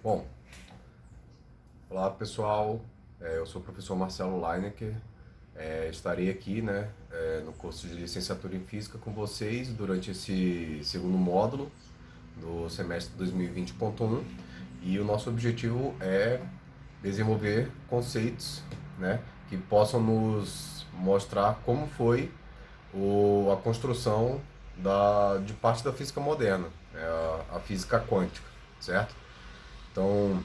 Bom, olá pessoal, eu sou o professor Marcelo Lineker, estarei aqui no curso de licenciatura em Física com vocês durante esse segundo módulo do semestre 2020.1 e o nosso objetivo é desenvolver conceitos, né, que possam nos mostrar como foi a construção de parte da física moderna, a física quântica, certo? Então,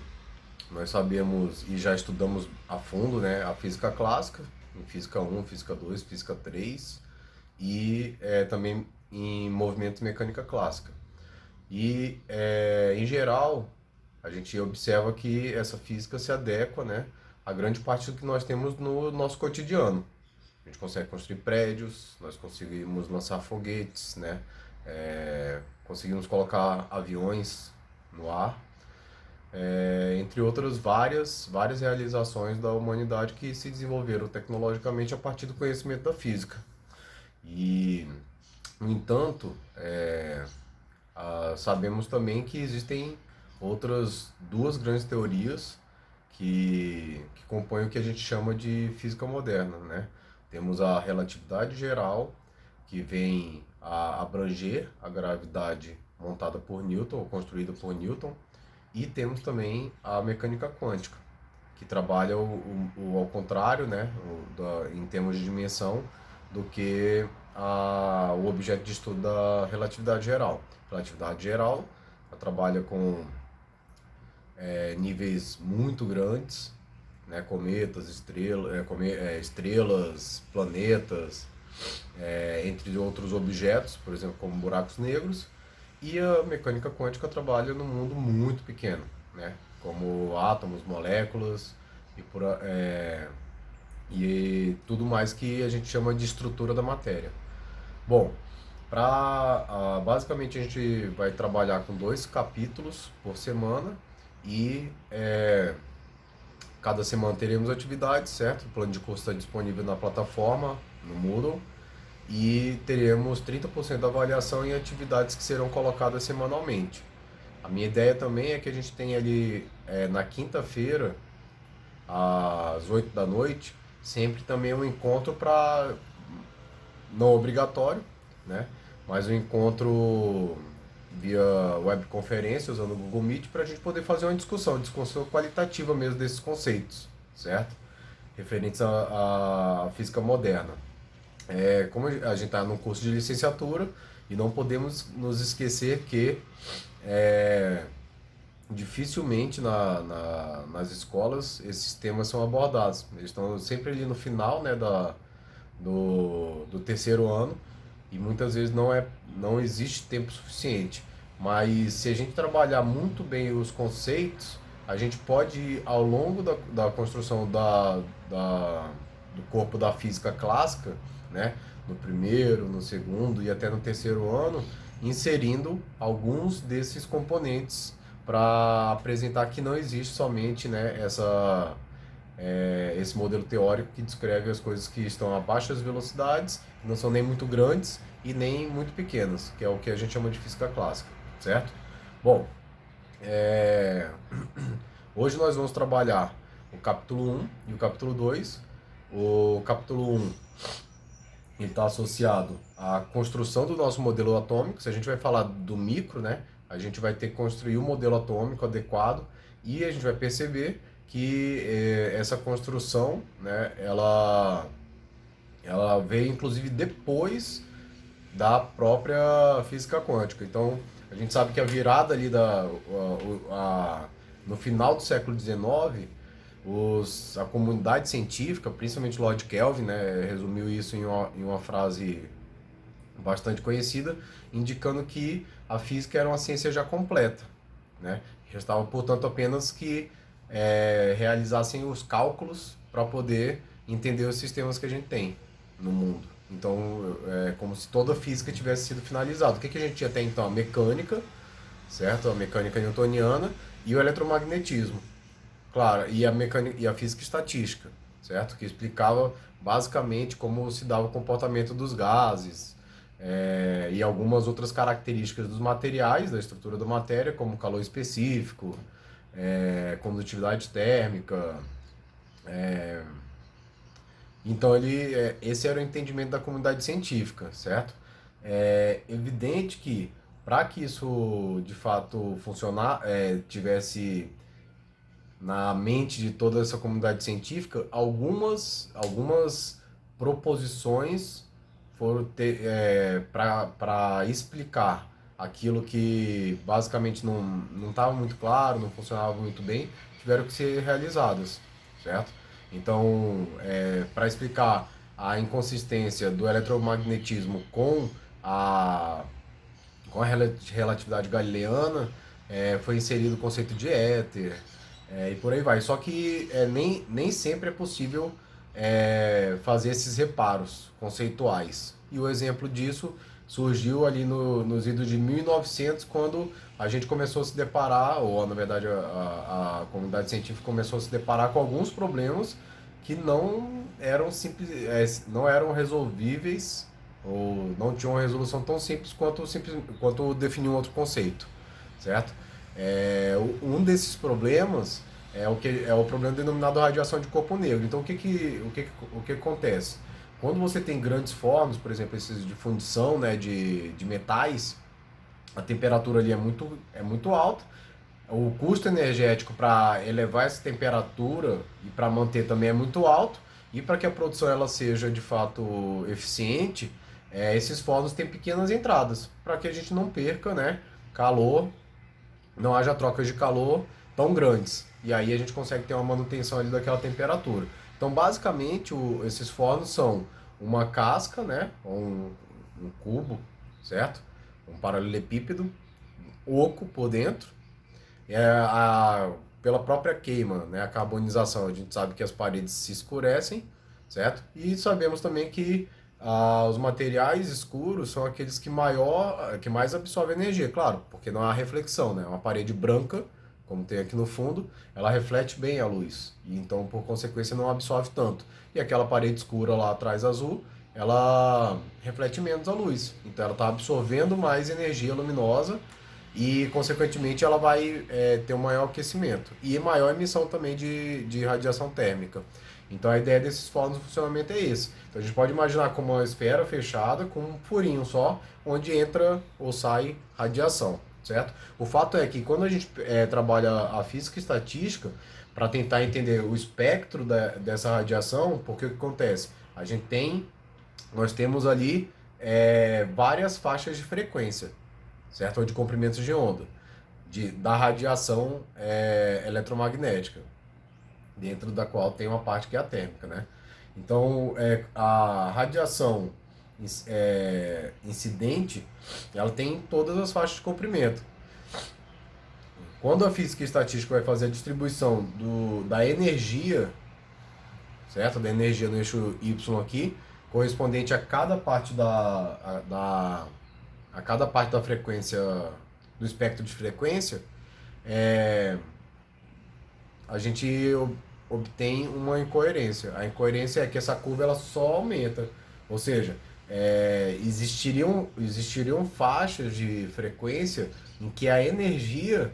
nós sabemos e já estudamos a fundo, né, a física clássica, em física um, física 2, física 3 e também em movimento e mecânica clássica. E, em geral, a gente observa que essa física se adequa, né, a grande parte do que nós temos no nosso cotidiano. A gente consegue construir prédios, nós conseguimos lançar foguetes, né, conseguimos colocar aviões no ar, entre outras várias realizações da humanidade que se desenvolveram tecnologicamente a partir do conhecimento da física. E, no entanto, sabemos também que existem outras duas grandes teorias que compõem o que a gente chama de física moderna, né? Temos a relatividade geral, que vem a abranger a gravidade montada por Newton, ou construída por Newton, e temos também a mecânica quântica, que trabalha ao contrário, né, em termos de dimensão, do que o objeto de estudo da relatividade geral. Relatividade geral ela trabalha com níveis muito grandes, né, cometas, estrelas, planetas, entre outros objetos, por exemplo, como buracos negros, e a mecânica quântica trabalha num mundo muito pequeno, né, como átomos, moléculas e tudo mais que a gente chama de estrutura da matéria. Bom, basicamente a gente vai trabalhar com 2 capítulos por semana e cada semana teremos atividades, certo? O plano de curso está disponível na plataforma, no Moodle, e teremos 30% da avaliação em atividades que serão colocadas semanalmente. A minha ideia também é que a gente tenha ali na quinta-feira, às 8 da noite, sempre também um encontro para não obrigatório, né? Mas um encontro via webconferência usando o Google Meet para a gente poder fazer uma discussão qualitativa mesmo desses conceitos, certo? Referentes à física moderna. Como a gente está num curso de licenciatura e não podemos nos esquecer que é, dificilmente nas escolas esses temas são abordados. Eles estão sempre ali no final, né, do terceiro ano e muitas vezes não existe tempo suficiente. Mas se a gente trabalhar muito bem os conceitos, a gente pode, ao longo da construção do corpo da física clássica, né, no primeiro, no segundo e até no terceiro ano, inserindo alguns desses componentes para apresentar que não existe somente, né, esse modelo teórico que descreve as coisas que estão a baixas velocidades, não são nem muito grandes e nem muito pequenas, que é o que a gente chama de física clássica, certo? Bom, é, hoje nós vamos trabalhar o capítulo um e o capítulo 2. O capítulo um está associado à construção do nosso modelo atômico. Se a gente vai falar do micro, né, a gente vai ter que construir um modelo atômico adequado e a gente vai perceber que essa construção, né, ela veio inclusive depois da própria física quântica. Então, a gente sabe que a virada ali no final do século XIX, a comunidade científica, principalmente Lord Kelvin, né, resumiu isso em uma frase bastante conhecida, indicando que a física era uma ciência já completa, né? Restava, portanto, apenas que realizassem os cálculos para poder entender os sistemas que a gente tem no mundo. Então, é como se toda a física tivesse sido finalizada. O que a gente tinha até então? A mecânica, certo? A mecânica newtoniana e o eletromagnetismo. Claro, e a física estatística, certo? Que explicava basicamente como se dava o comportamento dos gases, e algumas outras características dos materiais, da estrutura da matéria, como calor específico, condutividade térmica. Então esse era o entendimento da comunidade científica, certo? É evidente que para que isso de fato funcionar, tivesse na mente de toda essa comunidade científica, algumas proposições foram para explicar aquilo que basicamente não estava muito claro, não funcionava muito bem, tiveram que ser realizadas, certo? Então, para explicar a inconsistência do eletromagnetismo a, com a relatividade galileana, foi inserido o conceito de éter, e por aí vai. Só que nem sempre é possível fazer esses reparos conceituais. E o exemplo disso surgiu ali nos idos de 1900, quando a gente começou a se deparar, ou na verdade a comunidade científica começou a se deparar com alguns problemas que não eram simples, não eram resolvíveis, ou não tinham uma resolução tão quanto definir um outro conceito, certo? Um desses problemas é o problema denominado radiação de corpo negro. Então o que acontece? Quando você tem grandes fornos, por exemplo, esses de fundição, né, de metais, a temperatura ali é muito alta. O custo energético para elevar essa temperatura e para manter também é muito alto. E para que a produção ela seja de fato eficiente, esses fornos têm pequenas entradas, para que a gente não perca, né, calor, não haja trocas de calor tão grandes. E aí a gente consegue ter uma manutenção ali daquela temperatura. Então, basicamente, esses fornos são uma casca, né, ou um cubo, certo? Um paralelepípedo, oco por dentro. Pela própria queima, né, a carbonização, a gente sabe que as paredes se escurecem, certo? E sabemos também que os materiais escuros são aqueles que mais absorvem energia, claro, porque não há reflexão, né? Uma parede branca, como tem aqui no fundo, ela reflete bem a luz, e então, por consequência, não absorve tanto. E aquela parede escura lá atrás azul, ela reflete menos a luz, então ela está absorvendo mais energia luminosa e, consequentemente, ela vai ter um maior aquecimento e maior emissão também de radiação térmica. Então, a ideia desses fornos de funcionamento é esse. Então, a gente pode imaginar como uma esfera fechada com um furinho só, onde entra ou sai radiação, certo? O fato é que quando a gente trabalha a física estatística para tentar entender o espectro dessa radiação, porque o que acontece? Nós temos ali várias faixas de frequência, certo? Ou de comprimentos de onda, da radiação eletromagnética, dentro da qual tem uma parte que é a térmica, né? Então, a radiação incidente, ela tem todas as faixas de comprimento. Quando a física estatística vai fazer a distribuição da energia, certo? Da energia no eixo Y aqui, correspondente a cada parte a cada parte da frequência, do espectro de frequência, é, a gente obtém uma incoerência. A incoerência é que essa curva ela só aumenta. Ou seja, existiriam faixas de frequência em que a energia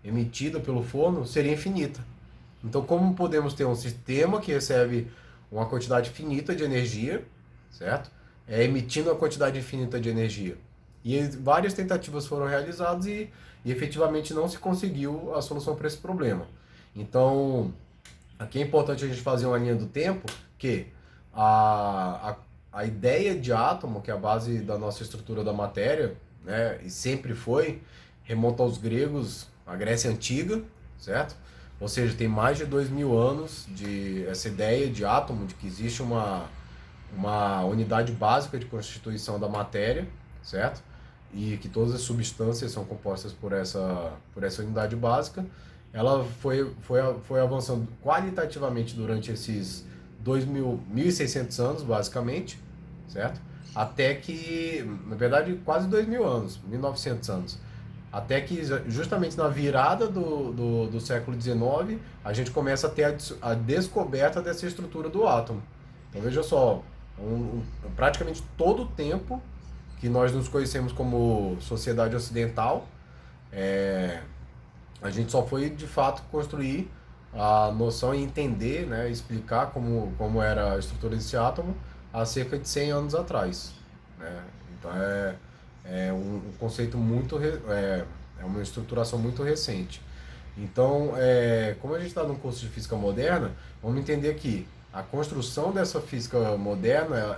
emitida pelo forno seria infinita. Então, como podemos ter um sistema que recebe uma quantidade finita de energia, certo? Emitindo uma quantidade infinita de energia. E várias tentativas foram realizadas e efetivamente não se conseguiu a solução para esse problema. Então, aqui é importante a gente fazer uma linha do tempo que a ideia de átomo, que é a base da nossa estrutura da matéria, né, e sempre foi, remonta aos gregos, à Grécia Antiga, certo? Ou seja, tem mais de 2000 anos de essa ideia de átomo, de que existe uma unidade básica de constituição da matéria, certo? E que todas as substâncias são compostas por essa unidade básica. Ela foi avançando qualitativamente durante esses 1.600 anos, basicamente, certo? Até que, na verdade, quase 2000 anos, 1900 anos. Até que, justamente na virada do século XIX, a gente começa a ter a descoberta dessa estrutura do átomo. Então, veja só, praticamente todo o tempo que nós nos conhecemos como sociedade ocidental, A gente só foi de fato construir a noção e entender, né, explicar como era a estrutura desse átomo há cerca de 100 anos atrás, né? Então é um conceito é uma estruturação muito recente. Então, como a gente está num curso de física moderna, vamos entender que a construção dessa física moderna,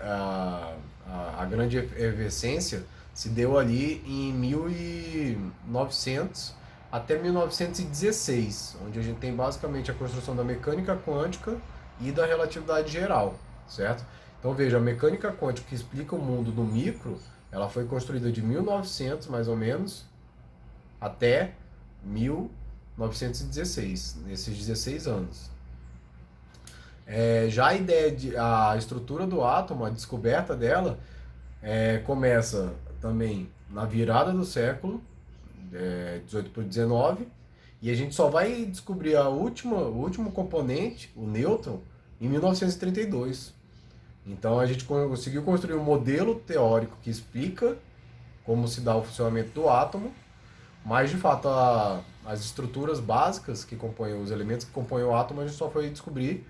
a grande efervescência, se deu ali em 1900 até 1916, onde a gente tem basicamente a construção da mecânica quântica e da relatividade geral, certo? Então veja, a mecânica quântica que explica o mundo do micro, ela foi construída de 1900 mais ou menos até 1916, nesses 16 anos. Já a ideia a estrutura do átomo, a descoberta dela, começa também na virada do século, 18 para o 19, e a gente só vai descobrir o último componente, o nêutron, em 1932. Então a gente conseguiu construir um modelo teórico que explica como se dá o funcionamento do átomo, mas de fato as estruturas básicas que compõem os elementos que compõem o átomo a gente só foi descobrir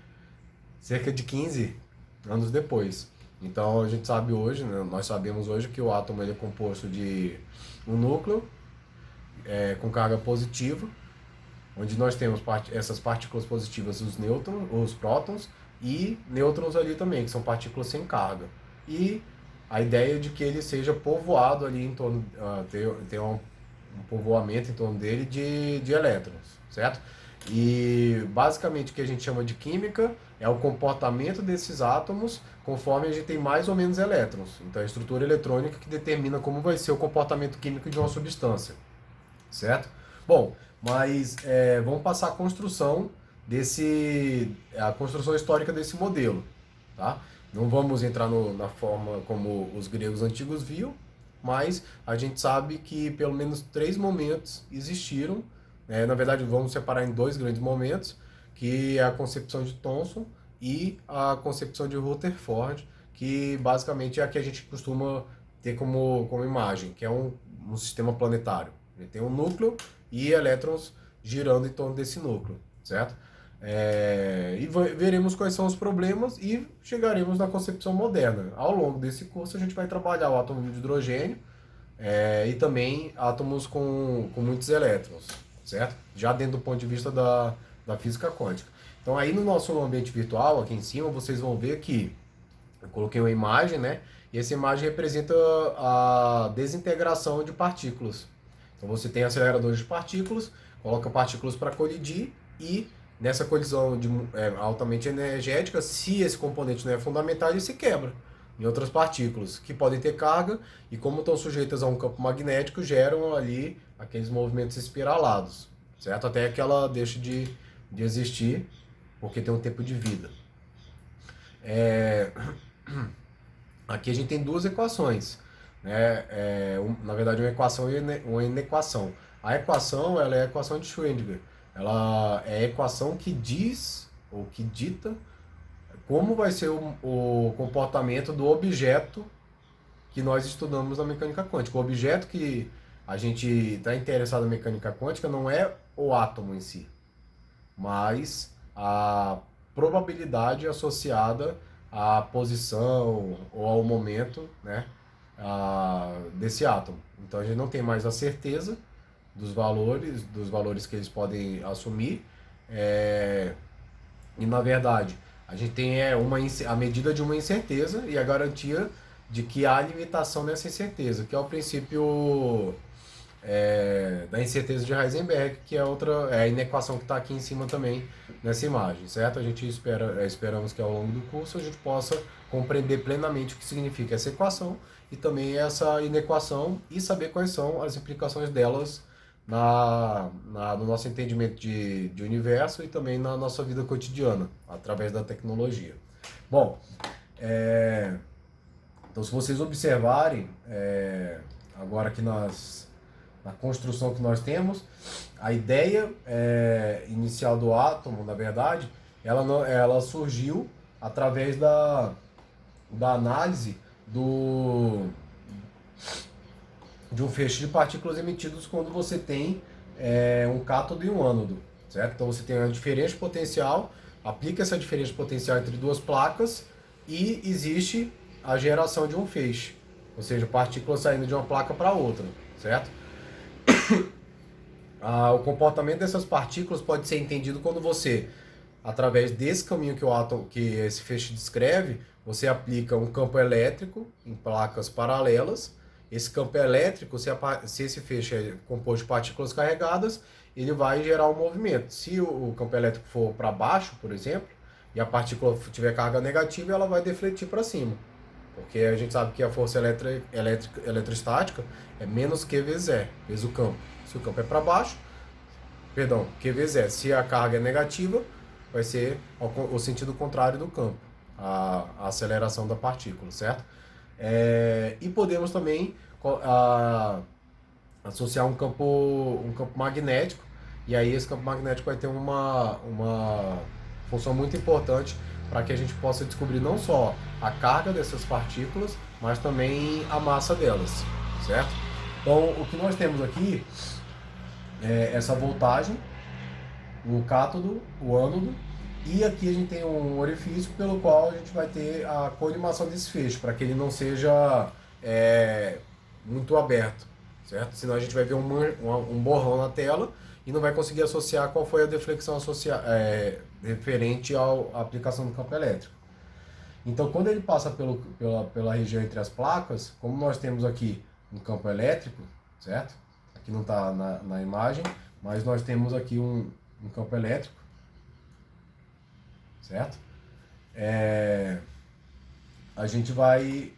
cerca de 15 anos depois. Então a gente sabe hoje, né, nós sabemos hoje que o átomo ele é composto de um núcleo com carga positiva, onde nós temos essas partículas positivas, os nêutrons, os prótons, e nêutrons ali também, que são partículas sem carga. E a ideia de que ele seja povoado ali em torno, ter um povoamento em torno dele de elétrons, certo? E basicamente o que a gente chama de química é o comportamento desses átomos conforme a gente tem mais ou menos elétrons. Então é a estrutura eletrônica que determina como vai ser o comportamento químico de uma substância, certo? Bom, mas vamos passar a construção histórica desse modelo, tá? Não vamos entrar na forma como os gregos antigos viam, mas a gente sabe que pelo menos três momentos existiram. Na verdade, vamos separar em dois grandes momentos, que é a concepção de Thomson e a concepção de Rutherford, que basicamente é a que a gente costuma ter como imagem, que é um sistema planetário. Ele tem um núcleo e elétrons girando em torno desse núcleo, certo? E veremos quais são os problemas e chegaremos na concepção moderna. Ao longo desse curso a gente vai trabalhar o átomo de hidrogênio e também átomos com muitos elétrons, certo? Já dentro do ponto de vista da física quântica. Então aí no nosso ambiente virtual, aqui em cima, vocês vão ver que eu coloquei uma imagem, né? E essa imagem representa a desintegração de partículas. Então você tem aceleradores de partículas, coloca partículas para colidir e nessa colisão altamente energética, se esse componente não é fundamental, ele se quebra em outras partículas que podem ter carga e como estão sujeitas a um campo magnético, geram ali aqueles movimentos espiralados, certo? Até que ela deixe de existir porque tem um tempo de vida. Aqui a gente tem duas equações, né? Na verdade, uma equação e uma inequação. A equação, ela é a equação de Schrödinger. Ela é a equação que diz ou que dita como vai ser o comportamento do objeto que nós estudamos na mecânica quântica. O objeto que a gente está interessado na mecânica quântica não é o átomo em si, mas a probabilidade associada à posição ou ao momento, né, desse átomo. Então a gente não tem mais a certeza dos valores que eles podem assumir, e na verdade a gente tem a medida de uma incerteza e a garantia de que há limitação nessa incerteza, que é o princípio da incerteza de Heisenberg, que é a inequação que está aqui em cima também nessa imagem, certo? A gente esperamos que ao longo do curso a gente possa compreender plenamente o que significa essa equação e também essa inequação e saber quais são as implicações delas no nosso entendimento de universo e também na nossa vida cotidiana, através da tecnologia. Bom, então se vocês observarem, agora aqui na construção que nós temos, a ideia inicial do átomo, na verdade, ela surgiu através da análise de um feixe de partículas emitidos quando você tem um cátodo e um ânodo, certo? Então você tem uma diferença de potencial, aplica essa diferença de potencial entre duas placas e existe a geração de um feixe, ou seja, partículas saindo de uma placa para outra, certo? O comportamento dessas partículas pode ser entendido quando você, através desse caminho que esse feixe descreve, você aplica um campo elétrico em placas paralelas. Esse campo elétrico, se esse feixe é composto de partículas carregadas, ele vai gerar um movimento. Se o campo elétrico for para baixo, por exemplo, e a partícula tiver carga negativa, ela vai defletir para cima. Porque a gente sabe que a força eletrostática é menos Q vezes E, vezes o campo. Se o campo é para baixo, perdão, Q vezes E. Se a carga é negativa, vai ser o sentido contrário do campo, a aceleração da partícula, certo? E podemos também associar um campo magnético, e aí esse campo magnético vai ter uma função muito importante para que a gente possa descobrir não só a carga dessas partículas, mas também a massa delas, certo? Então, o que nós temos aqui é essa voltagem, o cátodo, o ânodo, e aqui a gente tem um orifício pelo qual a gente vai ter a colimação desse feixe, para que ele não seja muito aberto, certo? Senão a gente vai ver um borrão na tela e não vai conseguir associar qual foi a deflexão referente à aplicação do campo elétrico. Então, quando ele passa pela região entre as placas, como nós temos aqui um campo elétrico, certo? Aqui não está na imagem, mas nós temos aqui um campo elétrico, certo? A gente vai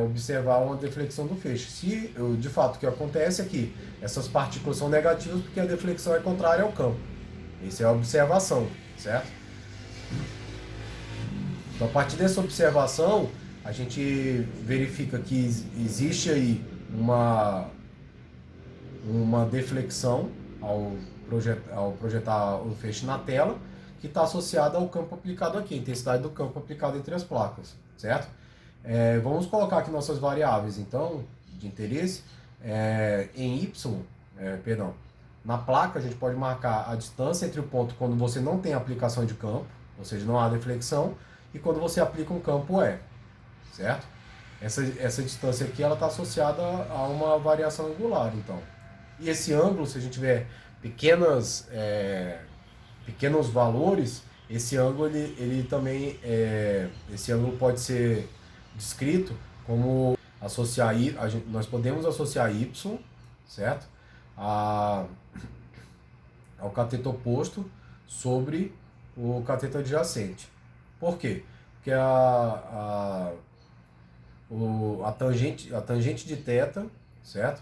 observar uma deflexão do feixe. Se de fato o que acontece é que essas partículas são negativas porque a deflexão é contrária ao campo. Essa é a observação, certo? Então, a partir dessa observação, a gente verifica que existe aí uma deflexão ao projetar o feixe na tela, que está associada ao campo aplicado aqui, a intensidade do campo aplicado entre as placas, certo? Vamos colocar aqui nossas variáveis, então, de interesse. Em Y, na placa a gente pode marcar a distância entre o ponto quando você não tem aplicação de campo, ou seja, não há deflexão, e quando você aplica um campo E, certo? Essa distância aqui ela está associada a uma variação angular, então. E esse ângulo, se a gente tiver pequenos valores, esse ângulo ele também esse ângulo pode ser descrito como associar nós podemos associar y, certo, ao cateto oposto sobre o cateto adjacente. Por quê? Porque a tangente de θ, certo,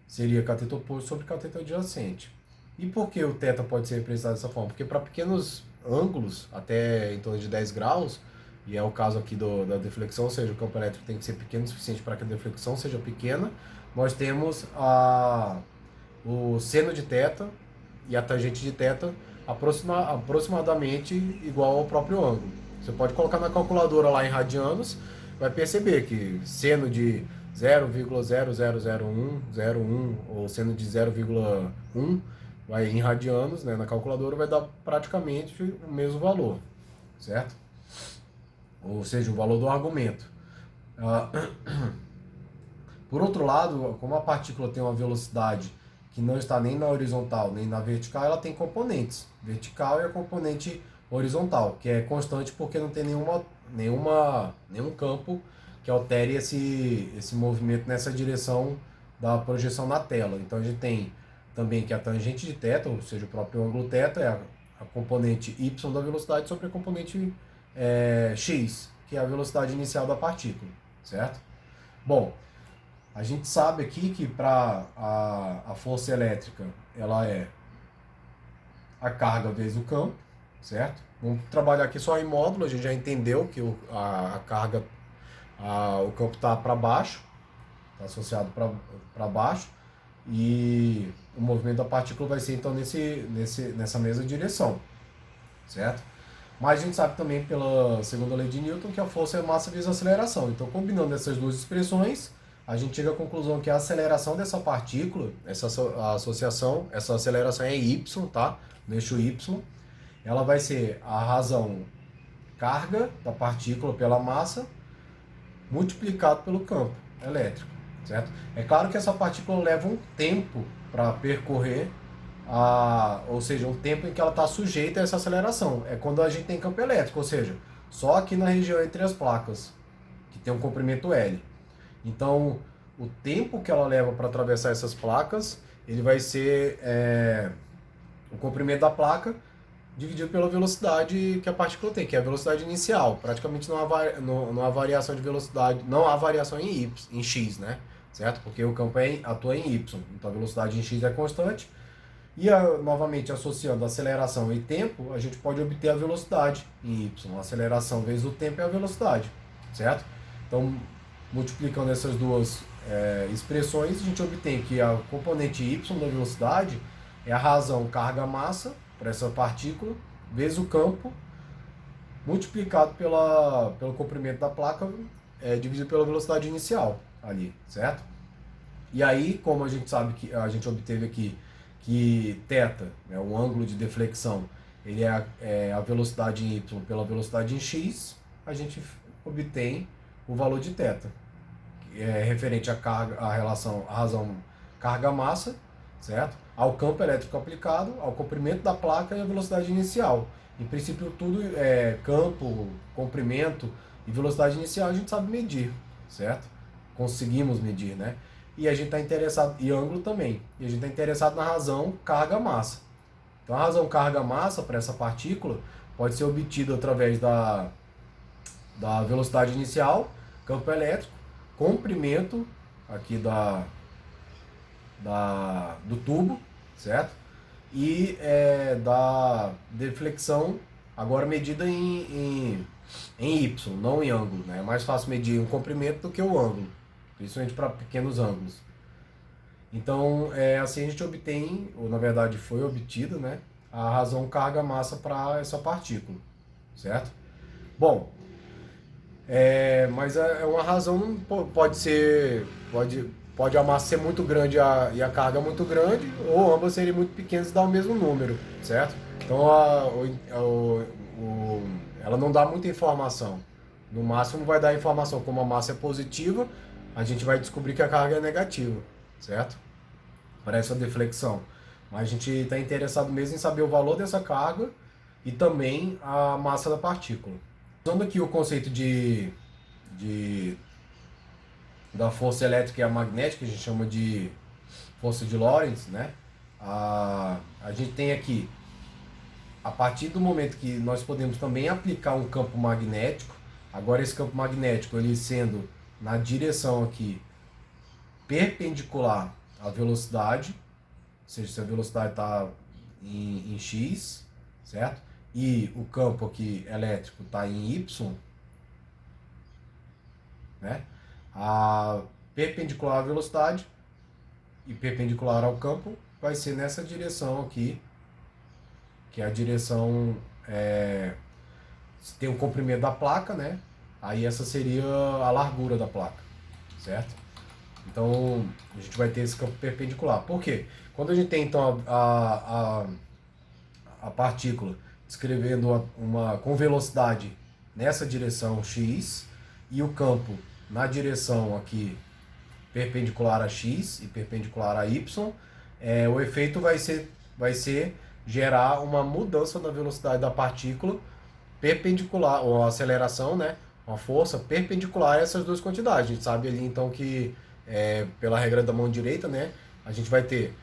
seria cateto oposto sobre cateto adjacente. E por que o θ pode ser representado dessa forma? Porque para pequenos ângulos, até em torno de 10 graus, e é o caso aqui da deflexão, ou seja, o campo elétrico tem que ser pequeno o suficiente para que a deflexão seja pequena, nós temos o seno de θ e a tangente de θ aproximadamente igual ao próprio ângulo. Você pode colocar na calculadora lá em radianos, vai perceber que seno de 0,000101 ou seno de 0,1 vai em radianos, né, na calculadora vai dar praticamente o mesmo valor, certo? Ou seja, o valor do argumento. Por outro lado, como a partícula tem uma velocidade que não está nem na horizontal nem na vertical, ela tem componentes. Vertical e a componente horizontal, que é constante porque não tem nenhum campo que altere esse movimento nessa direção da projeção na tela. Então a gente tem também que a tangente de θ, ou seja, o próprio ângulo θ, é a componente y da velocidade sobre a componente x, que é a velocidade inicial da partícula, certo? Bom, a gente sabe aqui que para a força elétrica ela é a carga vezes o campo, certo? Vamos trabalhar aqui só em módulo, a gente já entendeu que a carga, o campo está para baixo, está associado para baixo, e o movimento da partícula vai ser então nessa mesma direção, certo? Mas a gente sabe também pela segunda lei de Newton que a força é massa vezes aceleração. Então, combinando essas duas expressões, a gente chega à conclusão que a aceleração dessa partícula, essa aceleração é y, tá? No eixo y, ela vai ser a razão carga da partícula pela massa multiplicado pelo campo elétrico, certo? É claro que essa partícula leva um tempo para percorrer, ou seja, um tempo em que ela está sujeita a essa aceleração. É quando a gente tem campo elétrico, ou seja, só aqui na região entre as placas, que tem um comprimento L. Então, o tempo que ela leva para atravessar essas placas, ele vai ser o comprimento da placa dividido pela velocidade que a partícula tem, que é a velocidade inicial. Praticamente não há variação de velocidade, não há variação em x, né? Certo? Porque o campo atua em y, então a velocidade em x é constante. E novamente associando aceleração e tempo, a gente pode obter a velocidade em y. A aceleração vezes o tempo é a velocidade, certo? Então, multiplicando essas duas expressões, a gente obtém que a componente y da velocidade é a razão carga-massa para essa partícula, vezes o campo, multiplicado pelo comprimento da placa, dividido pela velocidade inicial ali, certo? E aí, como a gente sabe que a gente obteve aqui que θ, o ângulo de deflexão, ele é a velocidade em y pela velocidade em x, a gente obtém o valor de θ, que é referente à relação, à razão carga-massa, certo? Ao campo elétrico aplicado, ao comprimento da placa e à velocidade inicial. Em princípio, tudo campo, comprimento e velocidade inicial a gente sabe medir, certo? Conseguimos medir, né? E a gente está interessado, e ângulo também, e a gente está interessado na razão carga-massa. Então a razão carga-massa para essa partícula pode ser obtida através da velocidade inicial, campo elétrico, comprimento aqui do tubo, certo? E da deflexão, agora medida em Y, não em ângulo, né? É mais fácil medir um comprimento do que o ângulo, principalmente para pequenos ângulos. Então, assim a gente obtém, ou na verdade foi obtida, né, a razão carga-massa para essa partícula, certo? Bom, mas é uma razão, pode a massa ser muito grande e a carga muito grande, ou ambas serem muito pequenas e dar o mesmo número, certo? Então ela não dá muita informação. No máximo vai dar informação, como a massa é positiva, a gente vai descobrir que a carga é negativa, certo? Para essa deflexão. Mas a gente está interessado mesmo em saber o valor dessa carga e também a massa da partícula. Usando aqui o conceito da força elétrica e a magnética, a gente chama de força de Lorentz, né? A gente tem aqui, a partir do momento que nós podemos também aplicar um campo magnético, agora esse campo magnético ele sendo na direção aqui perpendicular à velocidade, ou seja, se a velocidade está em x, certo? E o campo aqui elétrico está em y, né? A perpendicular à velocidade e perpendicular ao campo vai ser nessa direção aqui, que é a direção, tem o comprimento da placa, né? Aí essa seria a largura da placa, certo? Então a gente vai ter esse campo perpendicular. Por quê? Quando a gente tem então a partícula descrevendo com velocidade nessa direção x e o campo na direção aqui perpendicular a x e perpendicular a y, o efeito vai ser gerar uma mudança da velocidade da partícula perpendicular, ou a aceleração, né? Uma força perpendicular a essas duas quantidades. A gente sabe ali então que, pela regra da mão direita, né? A gente vai ter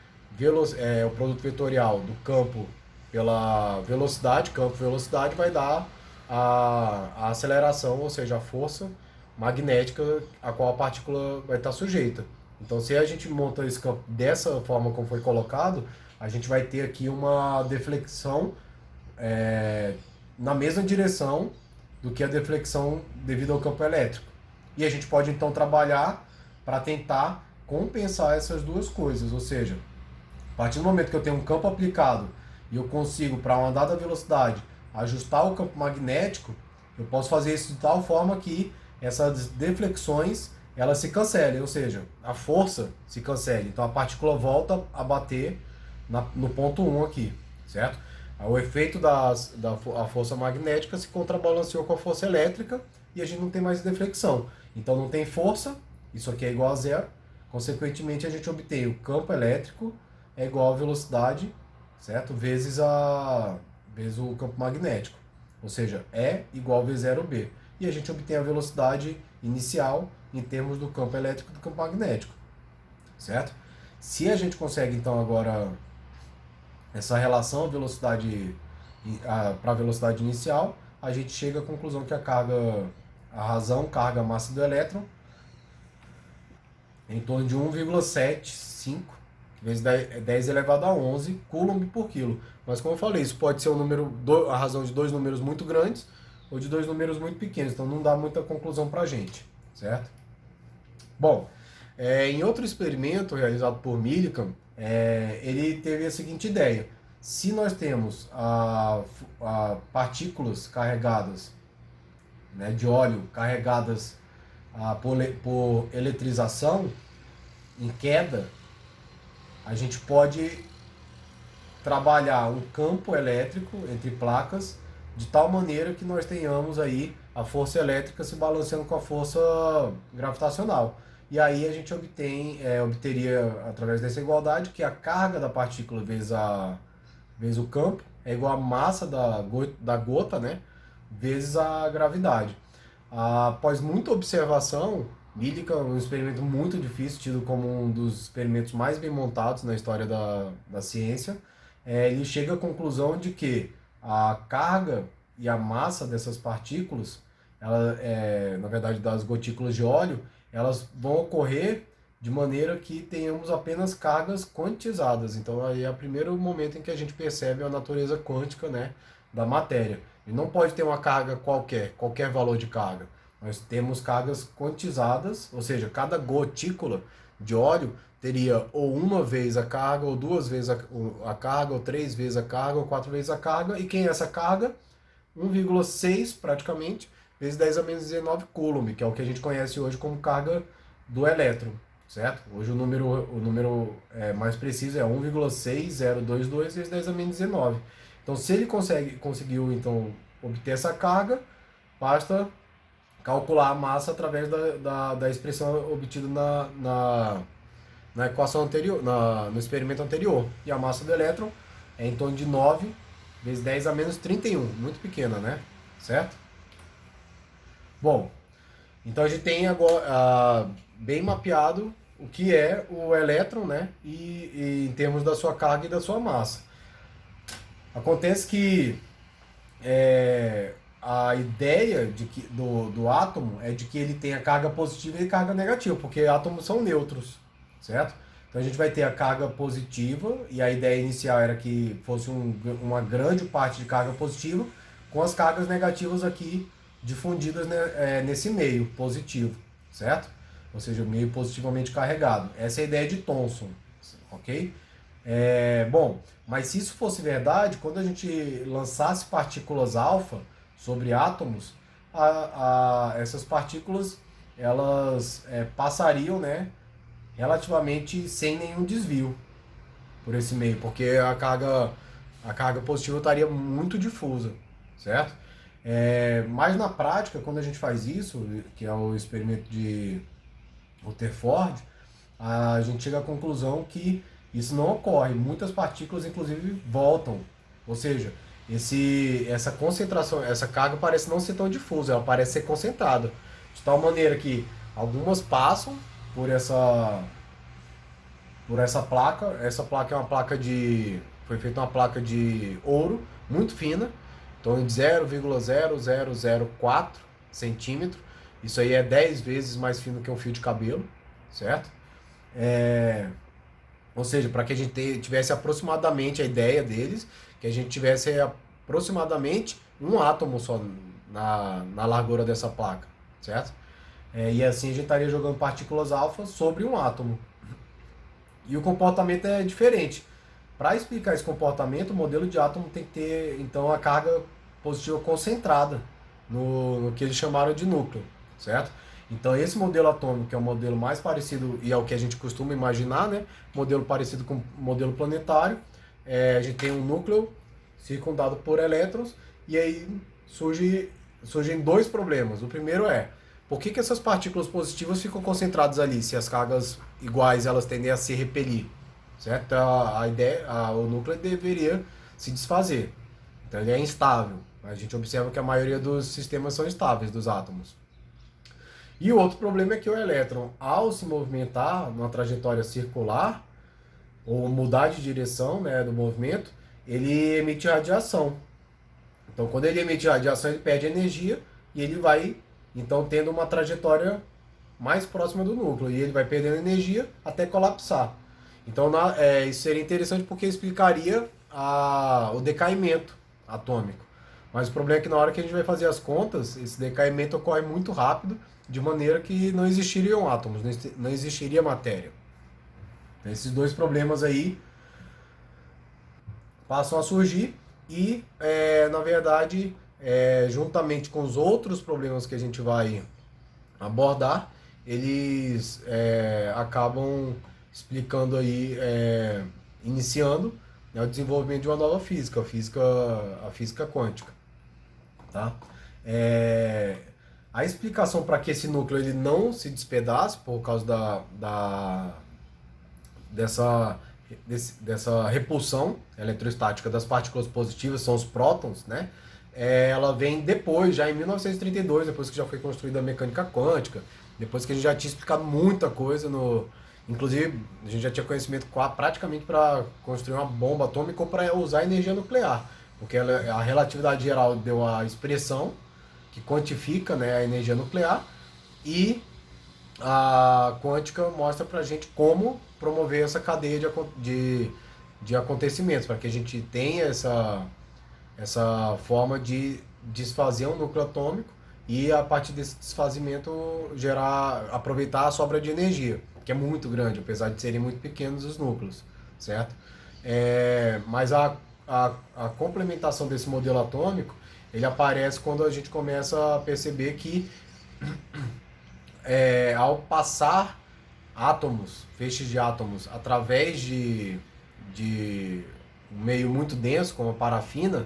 o produto vetorial do campo pela velocidade, campo-velocidade vai dar a aceleração, ou seja, a força magnética a qual a partícula vai estar sujeita. Então, se a gente monta esse campo dessa forma como foi colocado, a gente vai ter aqui uma deflexão na mesma direção do que a deflexão devido ao campo elétrico. E a gente pode então trabalhar para tentar compensar essas duas coisas, ou seja, a partir do momento que eu tenho um campo aplicado e eu consigo, para uma dada velocidade, ajustar o campo magnético, eu posso fazer isso de tal forma que essas deflexões elas se cancelem, ou seja, a força se cancela. Então a partícula volta a bater no ponto 1 aqui, certo? O efeito a força magnética se contrabalanceou com a força elétrica e a gente não tem mais deflexão. Então não tem força, isso aqui é igual a zero. Consequentemente, a gente obtém o campo elétrico é igual a velocidade, certo? Vezes o campo magnético. Ou seja, E igual a V0B. E a gente obtém a velocidade inicial em termos do campo elétrico e do campo magnético, certo? Se a gente consegue, então, agora essa relação velocidade para a velocidade inicial, a gente chega à conclusão que a razão carga massa do elétron é em torno de 1,75 vezes 10 elevado a 11 coulomb por quilo. Mas como eu falei, isso pode ser a razão de dois números muito grandes ou de dois números muito pequenos, então não dá muita conclusão para a gente, certo? Bom, em outro experimento realizado por Millikan, ele teve a seguinte ideia: se nós temos partículas carregadas, né, de óleo carregadas por eletrização em queda, a gente pode trabalhar um campo elétrico entre placas de tal maneira que nós tenhamos aí a força elétrica se balanceando com a força gravitacional. E aí a gente obteria, através dessa igualdade, que a carga da partícula vezes o campo é igual à massa da gota, né, vezes a gravidade. Após muita observação, Millikan, um experimento muito difícil, tido como um dos experimentos mais bem montados na história da ciência, ele chega à conclusão de que a carga e a massa dessas partículas, na verdade das gotículas de óleo, elas vão ocorrer de maneira que tenhamos apenas cargas quantizadas. Então aí é o primeiro momento em que a gente percebe a natureza quântica, né, da matéria. Ele não pode ter uma carga qualquer valor de carga. Nós temos cargas quantizadas, ou seja, cada gotícula de óleo teria ou uma vez a carga, ou duas vezes a carga, ou três vezes a carga, ou quatro vezes a carga. E quem é essa carga? 1,6 praticamente, vezes 10 a menos 19 coulomb, que é o que a gente conhece hoje como carga do elétron, certo? Hoje o número mais preciso é 1,6022 vezes 10 a menos 19. Então, se ele conseguiu então obter essa carga, basta calcular a massa através da expressão obtida na equação anterior, no experimento anterior. E a massa do elétron é em torno de 9 vezes 10 a menos 31, muito pequena, né? Certo? Bom, então a gente tem agora bem mapeado o que é o elétron, né? E em termos da sua carga e da sua massa. Acontece que a ideia do átomo é de que ele tenha carga positiva e carga negativa, porque átomos são neutros, certo? Então a gente vai ter a carga positiva, e a ideia inicial era que fosse uma grande parte de carga positiva, com as cargas negativas aqui difundidas, né, nesse meio positivo, certo? Ou seja, o meio positivamente carregado. Essa é a ideia de Thomson, ok? Bom, mas se isso fosse verdade, quando a gente lançasse partículas alfa sobre átomos, essas partículas elas passariam, né, relativamente sem nenhum desvio por esse meio, porque a carga positiva estaria muito difusa, certo? Mas na prática, quando a gente faz isso, que é o experimento de Rutherford, a gente chega à conclusão que isso não ocorre. Muitas partículas, inclusive, voltam. Ou seja, essa concentração, essa carga parece não ser tão difusa, ela parece ser concentrada. De tal maneira que algumas passam por essa placa. Essa placa é uma placa foi feita uma placa de ouro, muito fina, em torno de 0,0004 centímetro. Isso aí é 10 vezes mais fino que um fio de cabelo, certo? Ou seja, para que a gente tivesse aproximadamente a ideia deles, que a gente tivesse aproximadamente um átomo só na largura dessa placa, certo? E assim a gente estaria jogando partículas alfa sobre um átomo. E o comportamento é diferente. Para explicar esse comportamento, o modelo de átomo tem que ter, então, a carga positiva concentrada no que eles chamaram de núcleo, certo? Então esse modelo atômico, que é o modelo mais parecido, e é o que a gente costuma imaginar, né? Modelo parecido com o modelo planetário. A gente tem um núcleo circundado por elétrons, e aí surgem dois problemas. O primeiro é, por que essas partículas positivas ficam concentradas ali, se as cargas iguais elas tendem a se repelir? Certo? A ideia, o núcleo deveria se desfazer. Então ele é instável. A gente observa que a maioria dos sistemas são estáveis, dos átomos. E o outro problema é que o elétron, ao se movimentar numa trajetória circular, ou mudar de direção, né, do movimento, ele emite radiação. Então, quando ele emite radiação, ele perde energia e ele vai, então, tendo uma trajetória mais próxima do núcleo. E ele vai perdendo energia até colapsar. Então, isso seria interessante porque explicaria o decaimento atômico. Mas o problema é que na hora que a gente vai fazer as contas, esse decaimento ocorre muito rápido, de maneira que não existiriam átomos, não existiria matéria. Esses dois problemas aí passam a surgir e, na verdade, juntamente com os outros problemas que a gente vai abordar, eles acabam explicando aí, iniciando, né, o desenvolvimento de uma nova física, a física quântica. Tá? É, a explicação para que esse núcleo ele não se despedace por causa dessa, dessa repulsão eletrostática das partículas positivas, são os prótons, né? Ela vem depois, já em 1932, depois que já foi construída a mecânica quântica, depois que a gente já tinha explicado muita coisa inclusive, a gente já tinha conhecimento praticamente para construir uma bomba atômica ou para usar energia nuclear, porque a relatividade geral deu a expressão que quantifica, né, a energia nuclear, e a quântica mostra para a gente como promover essa cadeia de acontecimentos, para que a gente tenha essa forma de desfazer um núcleo atômico e, a partir desse desfazimento, aproveitar a sobra de energia, que é muito grande, apesar de serem muito pequenos os núcleos, certo? Mas a complementação desse modelo atômico, ele aparece quando a gente começa a perceber que, ao passar átomos, feixes de átomos, através de um meio muito denso, como a parafina,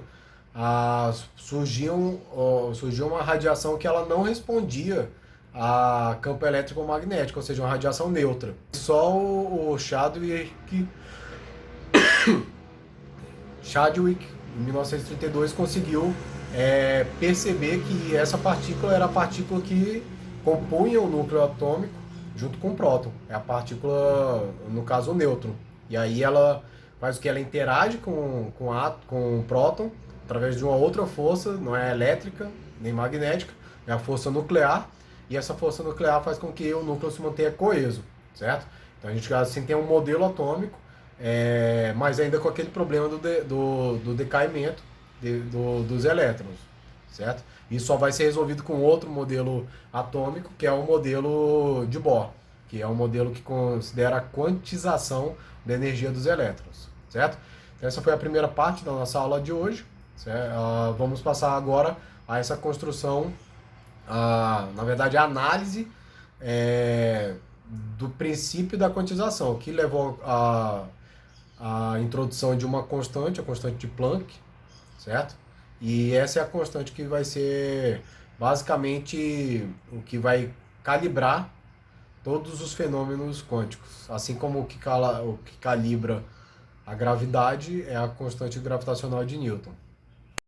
surgiu uma radiação que ela não respondia a campo elétrico magnético, ou seja, uma radiação neutra. Só o Chadwick, em 1932, conseguiu perceber que essa partícula era a partícula que compunha o núcleo atômico junto com o próton. É a partícula, no caso, o nêutron. E aí ela faz o que? Ela interage com o próton através de uma outra força, não é elétrica nem magnética, é a força nuclear. E essa força nuclear faz com que o núcleo se mantenha coeso, certo? Então a gente assim tem um modelo atômico, mas ainda com aquele problema do decaimento dos elétrons, certo? Isso só vai ser resolvido com outro modelo atômico, que é o modelo de Bohr, que é um modelo que considera a quantização da energia dos elétrons, certo? Então, essa foi a primeira parte da nossa aula de hoje. Vamos passar agora a essa construção, na verdade, a análise do princípio da quantização, que levou à introdução de uma constante, a constante de Planck, certo? E essa é a constante que vai ser basicamente o que vai calibrar todos os fenômenos quânticos. Assim como o que calibra a gravidade é a constante gravitacional de Newton.